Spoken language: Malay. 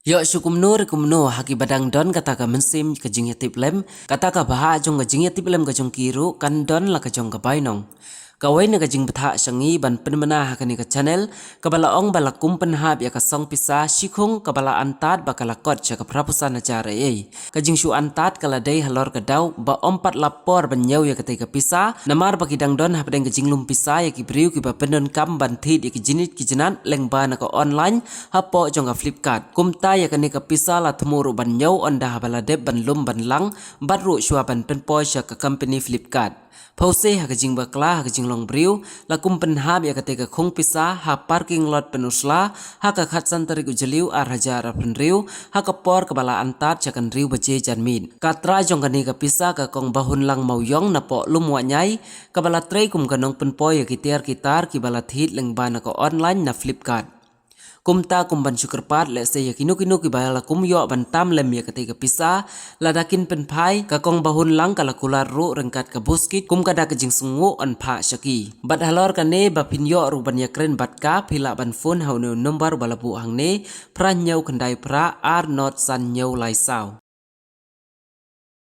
Yo syukumnu haki badang don kata ka mensim ka jing yatip lem kata ka baha jong ka jing yatip lem ka jong kiru kan don la ka jong ka bainong. Kawai na ka jing betha syangi ban penmana hakani ka channel kabala ong bala kumpen hab ya ka song pisa shikung kabala antat bakala kot cha ka prapusan acara ka jing shu antat kala dei halor ka dau ba ompat lapor ban nyau ya ka ka pisa namar baki dang don hapdeng ka jing lum pisa ya ki briu ki ba penon kam ban thit ya ki jinit ki jinat leng ba na ka online hapo jong ka flipkart kumta ya ka ni ka pisa la thmuru ban nyau onda habala deb ban lum ban lang batru shua ban penpoy sha ka company flipkart. Pause ha kajing bakla ha kajing long briu la kumpen hab ya ketika khung pisa ha parking lot penusla ha ka khatsan tarik ujeliu ar hajar penriu ha ka por kebala antat cakan riu baje janmin katra jong kani ka pisa ka kong bahun lang mauyong na po lum wanyai kebala trei kum kanong penpoy ya kitiar kitar kibala thit leng bana ka online na flipkart. Kumta kumban syukerpat le se yakinu kinu ki bala kum yo ban tam lem ya ketika pisa ladakin penpai ka kong bahun lang kala kular ru rengkat ka buskit kum kada ka jing sungu on pha syaki bat halor ka ne ba pin yo ru ban yakren bat ka phila ban phone hau ne number bala bu hang ne pra nyau kendai pra ar not san nyau lai sao